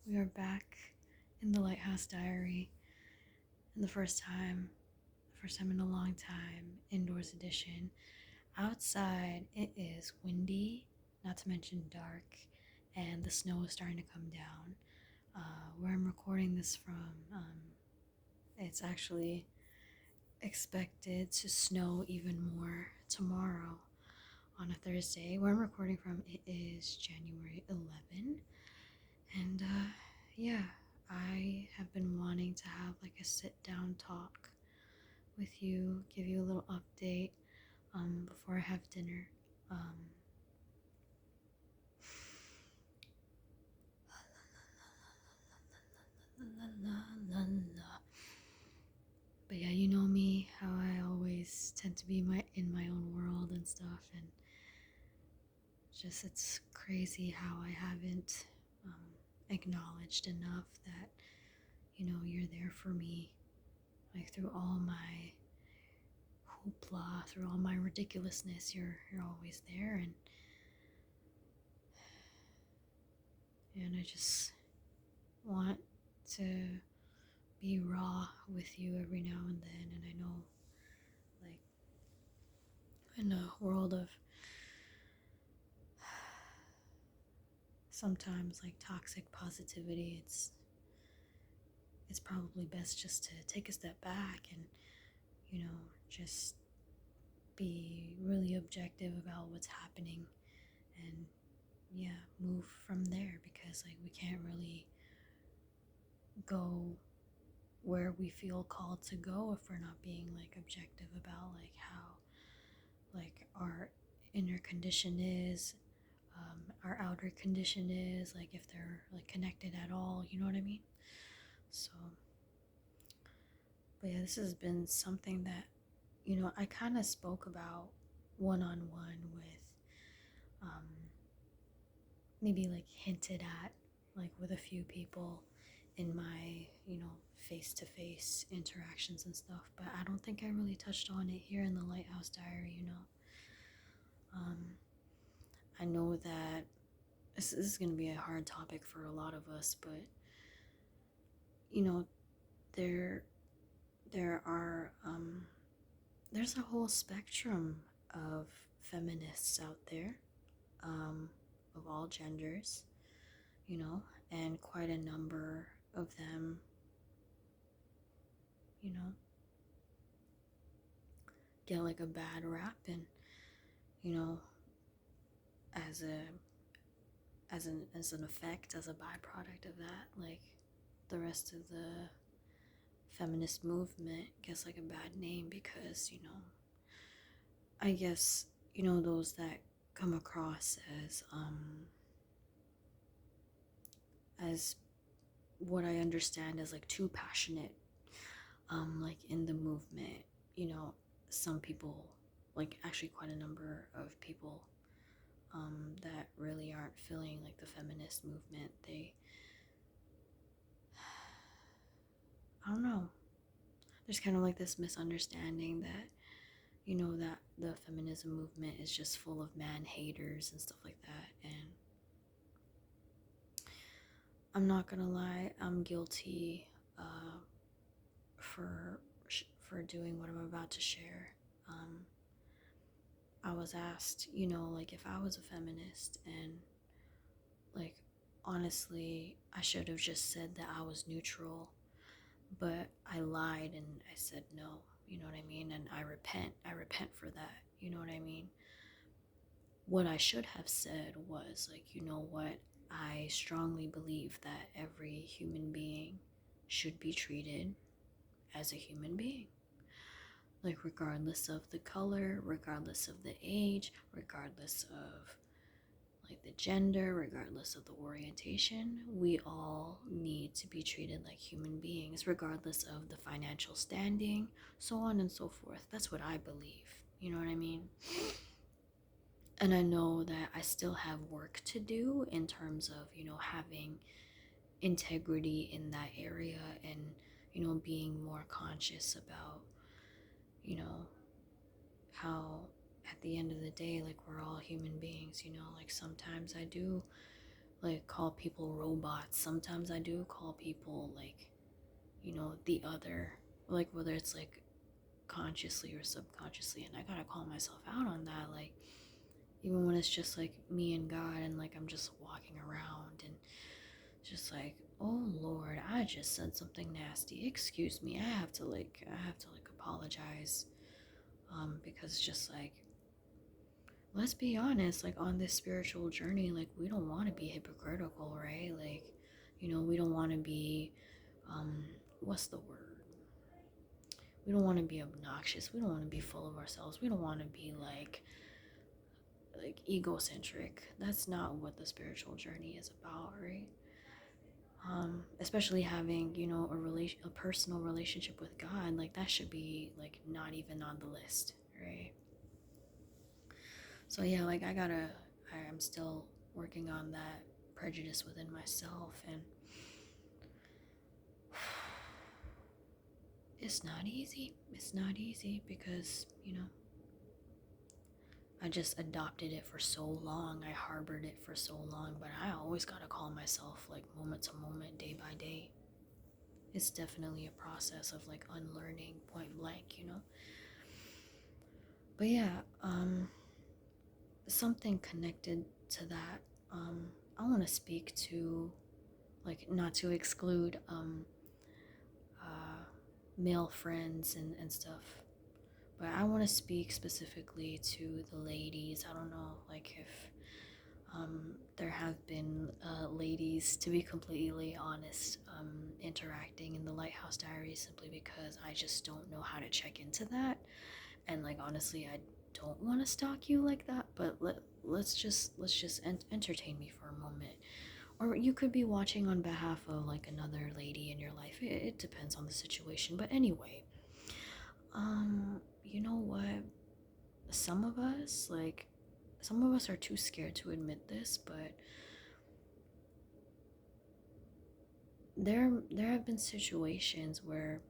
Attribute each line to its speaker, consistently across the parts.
Speaker 1: We are back in the Lighthouse Diary, and the first time in a long time, indoors edition. Outside, it is windy, not to mention dark, and the snow is starting to come down. Where I'm recording this from, it's actually expected to snow even more tomorrow on a Thursday. Where I'm recording from, it is January 11th. And yeah, I have been wanting to have like a sit down talk with you, give you a little update before I have dinner. Um, but yeah, you know me, how I always tend to be in my own world and stuff, and just it's crazy how I haven't acknowledged enough that you're there for me, like through all my hoopla, through all my ridiculousness. You're always there, and I just want to be raw with you every now and then. And I know, like, in a world of sometimes like toxic positivity, it's probably best just to take a step back and just be really objective about what's happening, and yeah, move from there, because like we can't really go where we feel called to go if we're not being like objective about like how like our inner condition is, our outer condition is, like if they're like connected at all, you know what I mean? So, but yeah, this has been something that I kind of spoke about one-on-one with, um, maybe like hinted at like with a few people in my face-to-face interactions and stuff, but I don't think I really touched on it here in the Lighthouse Diary. um, I know that this is going to be a hard topic for a lot of us, but you know there there are there's a whole spectrum of feminists out there, of all genders, and quite a number of them, you know, get like a bad rap, and you know, as an effect, as a byproduct of that, like the rest of the feminist movement gets like a bad name because I guess those that come across as what I understand as like too passionate, like in the movement. Some people, like actually quite a number of people, that really aren't feeling like the feminist movement. I don't know, there's kind of like this misunderstanding that that the feminism movement is just full of man haters and stuff like that. And I'm not gonna lie, I'm guilty for doing what I'm about to share. I was asked, like if I was a feminist, and like honestly, I should have just said that I was neutral, but I lied and I said no. You know what I mean? And I repent. I repent for that. You know what I mean? What I should have said was like, you know what? I strongly believe that every human being should be treated as a human being. Like, regardless of the color, regardless of the age, regardless of like the gender, regardless of the orientation, we all need to be treated like human beings, regardless of the financial standing, so on and so forth. That's what I believe. You know what I mean? And I know that I still have work to do in terms of, having integrity in that area, and, being more conscious about, you know, how at the end of the day, like we're all human beings, like sometimes I do like call people robots. Sometimes I do call people like, the other, like whether it's like consciously or subconsciously, and I gotta call myself out on that. Like, even when it's just like me and God, and like I'm just walking around and just like, oh Lord, I just said something nasty. Excuse me. I have to like apologize. Because just like, let's be honest, like on this spiritual journey, like we don't want to be hypocritical, right? Like, we don't want to be, um, what's the word? We don't want to be obnoxious. We don't want to be full of ourselves. We don't want to be like egocentric. That's not what the spiritual journey is about, right? Especially having, a personal relationship with God, like that should be like not even on the list, right? So yeah, like I'm still working on that prejudice within myself, and it's not easy. It's not easy because, I just adopted it for so long. I harbored it for so long, but I always gotta call myself like moment to moment, day by day. It's definitely a process of like unlearning point blank. But yeah, something connected to that. I want to speak to, like, not to exclude uh, male friends and stuff, but I want to speak specifically to the ladies. I don't know, like, if there have been ladies, to be completely honest, interacting in the Lighthouse Diaries, simply because I just don't know how to check into that. And like honestly, I don't want to stalk you like that, but let's just entertain me for a moment. Or you could be watching on behalf of like another lady in your life. It depends on the situation. But anyway, you know what? Some of us, like, some of us are too scared to admit this, but there have been situations where,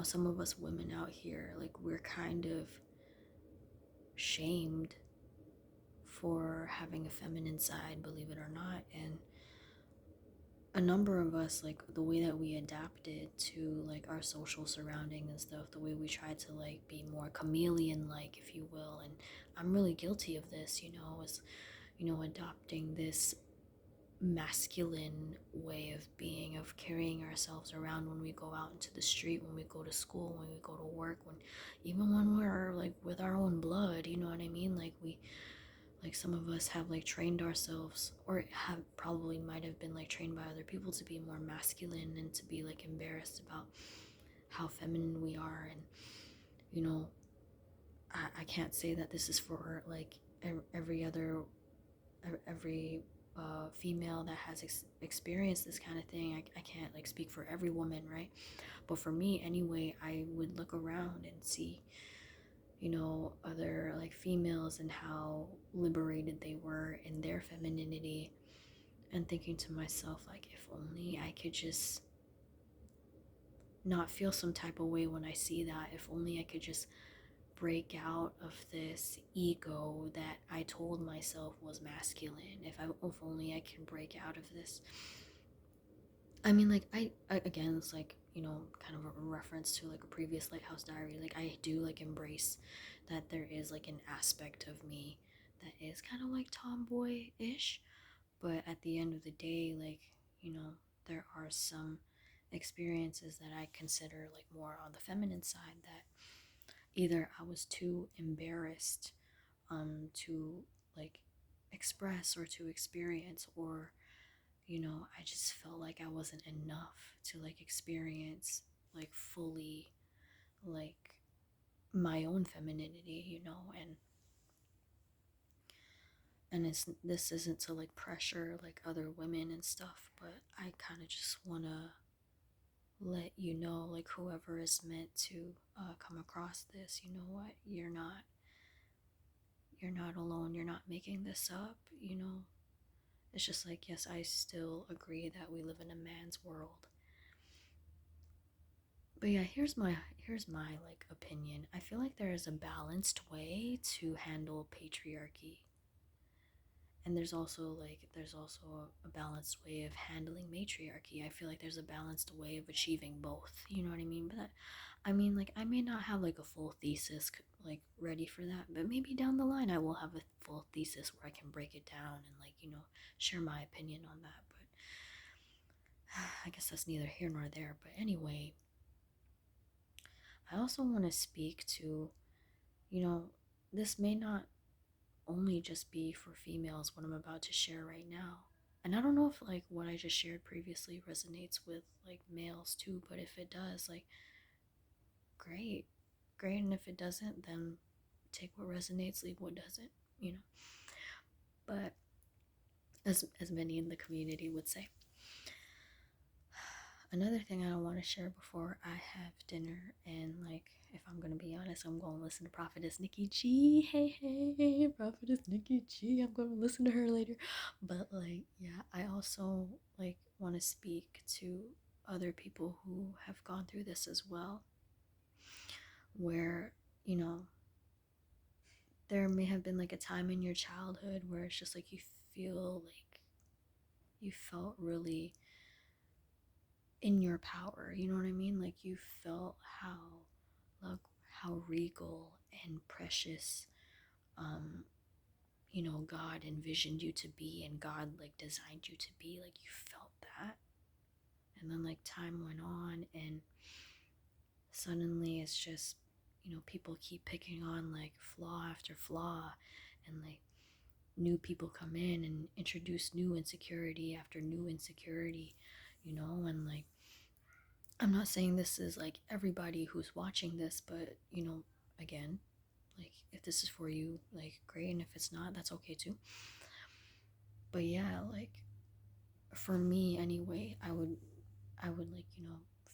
Speaker 1: some of us women out here, like, we're kind of shamed for having a feminine side, believe it or not. And a number of us, like the way that we adapted to like our social surrounding and stuff, the way we tried to like be more chameleon like, if you will. And I'm really guilty of this, is, adopting this masculine way of being, of carrying ourselves around when we go out into the street, when we go to school, when we go to work, when even when we're like with our own blood, you know what I mean? Like some of us have like trained ourselves, or have probably might have been like trained by other people to be more masculine and to be like embarrassed about how feminine we are. And you know I can't say that this is for like every other every female that has experienced this kind of thing. I can't like speak for every woman, right? But for me anyway, I would look around and see, other like females and how liberated they were in their femininity, and thinking to myself, like, if only I could just not feel some type of way when I see that, if only I could just break out of this ego that I told myself was masculine, if only I can break out of this. I mean, like, I again, it's like, kind of a reference to like a previous Lighthouse Diary. Like, I do like embrace that there is like an aspect of me that is kind of like tomboy-ish, but at the end of the day, like, there are some experiences that I consider like more on the feminine side, that either I was too embarrassed to like express or to experience, or I just felt like I wasn't enough to like experience like fully like my own femininity, and this isn't to like pressure like other women and stuff, but I kind of just want to let you know, like, whoever is meant to come across this, you know what, you're not alone, you're not making this up. It's just like, yes, I still agree that we live in a man's world. But yeah, here's my like opinion. I feel like there is a balanced way to handle patriarchy. and there's also a balanced way of handling matriarchy. I feel like there's a balanced way of achieving both, you know what I mean? But I mean, like, I may not have like a full thesis like ready for that, but maybe down the line I will have a full thesis where I can break it down and, like, share my opinion on that. But I guess that's neither here nor there. But anyway, I also want to speak to, you know, this may not only just be for females, what I'm about to share right now. And I don't know if like what I just shared previously resonates with like males too, but if it does, like, great. Great. And if it doesn't, then take what resonates, leave what doesn't, you know. But as many in the community would say. Another thing I want to share before I have dinner, and like, if I'm gonna be honest, I'm gonna listen to Prophetess Nikki G. Hey, hey, Prophetess Nikki G. I'm gonna listen to her later. But like, yeah, I also like want to speak to other people who have gone through this as well, where, there may have been like a time in your childhood where it's just like you feel like you felt really in your power, you know what I mean? Like you felt like how regal and precious, um God envisioned you to be, and God like designed you to be. Like you felt that. And then like time went on, and suddenly it's just, people keep picking on like flaw after flaw, and like new people come in and introduce new insecurity after new insecurity, and like, I'm not saying this is like everybody who's watching this, but again, like if this is for you, like great, and if it's not, that's okay too. But yeah, like for me anyway, I would like,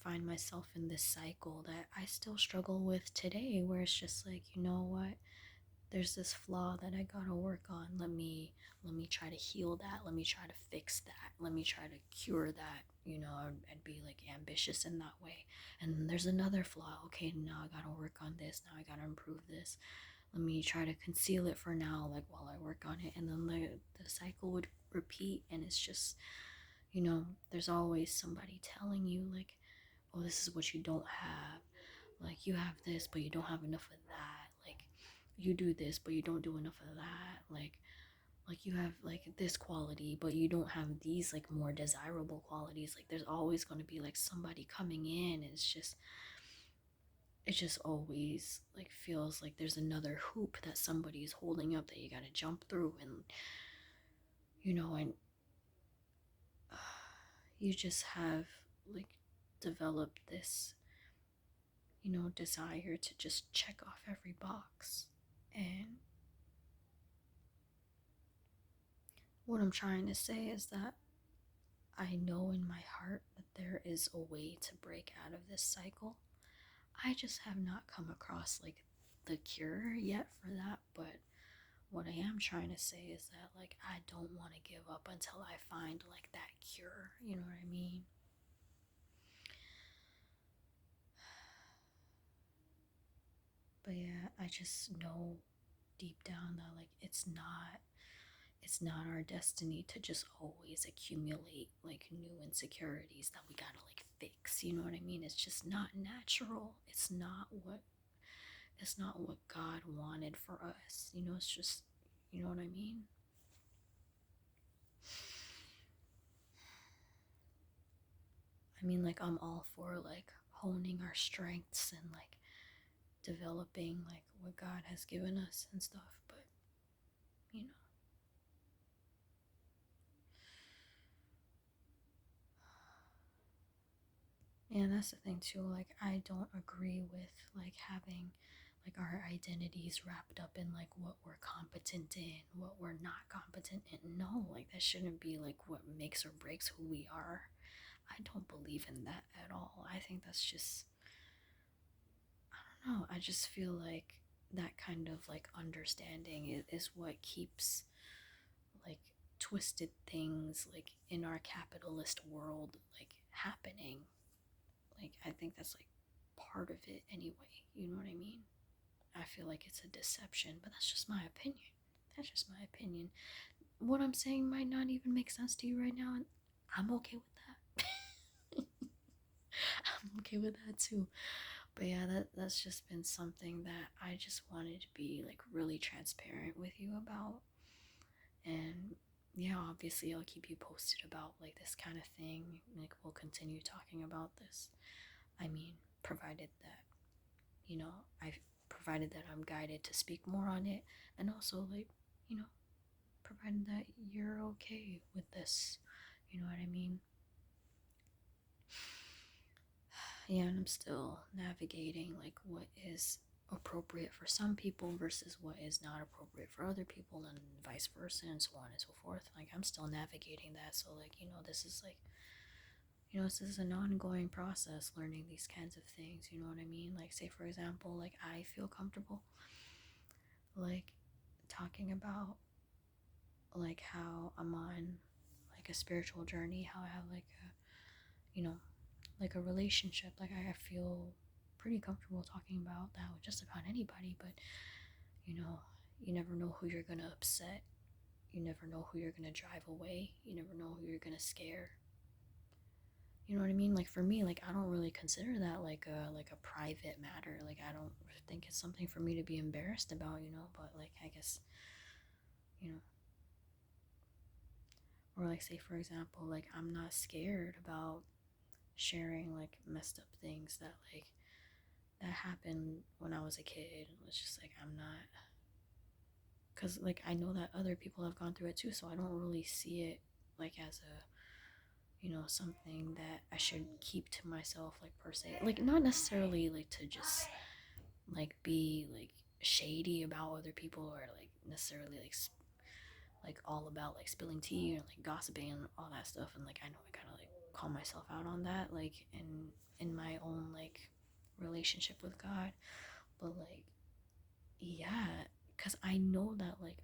Speaker 1: find myself in this cycle that I still struggle with today, where it's just like, you know what? There's this flaw that I gotta work on. Let me try to heal that. Let me try to fix that. Let me try to cure that. I'd be like ambitious in that way. And then there's another flaw. Okay, now I gotta work on this. Now I gotta improve this. Let me try to conceal it for now, like while I work on it. And then the cycle would repeat, and it's just, there's always somebody telling you like, oh, this is what you don't have. Like you have this, but you don't have enough of that. Like you do this, but you don't do enough of that. Like you have like this quality, but you don't have these like more desirable qualities. Like there's always going to be like somebody coming in. It just always like feels like there's another hoop that somebody's holding up that you got to jump through. And and you just have like developed this, desire to just check off every box. And what I'm trying to say is that I know in my heart that there is a way to break out of this cycle. I just have not come across like the cure yet for that. But what I am trying to say is that like I don't want to give up until I find like that cure. You know what I mean? But yeah, I just know deep down that like it's not our destiny to just always accumulate like new insecurities that we gotta like fix. You know what I mean? It's just not natural. It's not what God wanted for us. It's just, you know what I mean? I mean, like, I'm all for like honing our strengths and like developing like what God has given us and stuff, but you know, and that's the thing too. Like, I don't agree with like having like our identities wrapped up in like what we're competent in, what we're not competent in. No, like that shouldn't be like what makes or breaks who we are. I don't believe in that at all. I think that's just, I don't know. I just feel like that kind of like understanding is what keeps like twisted things like in our capitalist world like happening. Like I think that's like part of it anyway. You know what I mean? I feel like it's a deception, but that's just my opinion. That's just my opinion. what I'm saying might not even make sense to you right now, and I'm okay with that. I'm okay with that too. But yeah, that's just been something that I just wanted to be like really transparent with you about. And yeah, obviously I'll keep you posted about like this kind of thing. Like we'll continue talking about this. I mean, provided that, you know, I've provided that I'm guided to speak more on it, and also like, you know, provided that you're okay with this. You know what I mean? Yeah, and I'm still navigating like what is appropriate for some people versus what is not appropriate for other people, and vice versa, and so on and so forth. Like I'm still navigating that. So like, you know, this is like, you know, this is an ongoing process, learning these kinds of things. You know what I mean? Like, say for example, like I feel comfortable like talking about like how I'm on like a spiritual journey, how I have like a, you know, like a relationship. Like I feel pretty comfortable talking about that with just about anybody. But you know, you never know who you're gonna upset. You never know who you're gonna drive away. You never know who you're gonna scare. You know what I mean? Like for me, like I don't really consider that like a private matter. Like I don't think it's something for me to be embarrassed about, you know, but like I guess, you know, or like say for example, like I'm not scared about sharing like messed up things that like that happened when I was a kid. It's just like I'm not, because like I know that other people have gone through it too, so I don't really see it like as a, you know, something that I should keep to myself, like per se. Like not necessarily like to just like be like shady about other people, or like necessarily like all about like spilling tea or like gossiping and all that stuff. And like I know I gotta like call myself out on that, like in my own like relationship with God. But like, yeah, because I know that like,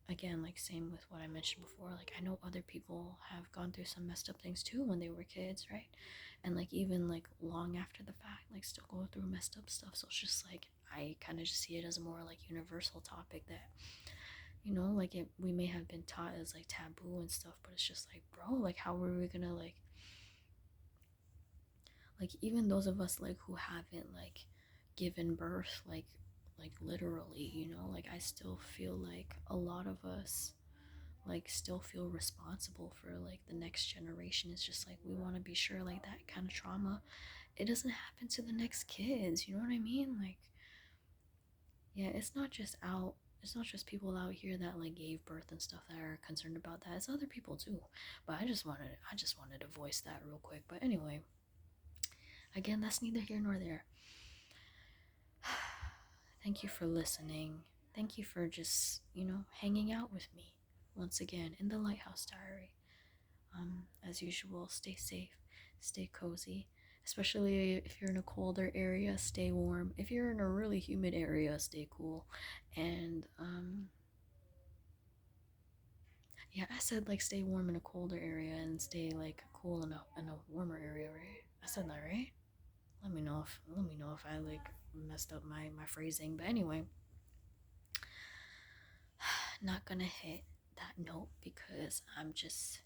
Speaker 1: again, like same with what I mentioned before, like I know other people have gone through some messed up things too when they were kids, right? And like even like long after the fact, like still go through messed up stuff. So it's just like I kind of just see it as a more like universal topic that, you know, like it, we may have been taught as like taboo and stuff, but it's just like, bro, like how were we gonna like even those of us like who haven't like given birth like literally, you know, like I still feel like a lot of us like still feel responsible for like the next generation. It's just like we want to be sure like that kind of trauma, it doesn't happen to the next kids. You know what I mean? Like, yeah, it's not just people out here that like gave birth and stuff that are concerned about that. It's other people too. But I just wanted to voice that real quick. But anyway, again, that's neither here nor there. Thank you for listening. Thank you for just, you know, hanging out with me once again in the Lighthouse Diary. As usual, stay safe, stay cozy, especially if you're in a colder area, stay warm. If you're in a really humid area, stay cool. And yeah, I said like stay warm in a colder area and stay like cool in a warmer area, right? I said that right? Let me know if I like messed up my phrasing. But anyway, not gonna hit that note because I'm just,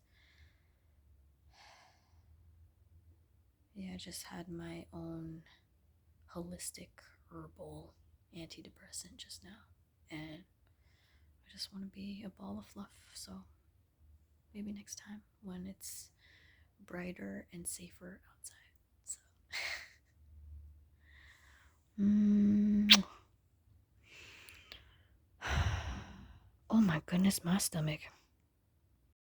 Speaker 1: yeah, I just had my own holistic herbal antidepressant just now, and I just want to be a ball of fluff. So maybe next time when it's brighter and safer outside. So oh my goodness, my stomach.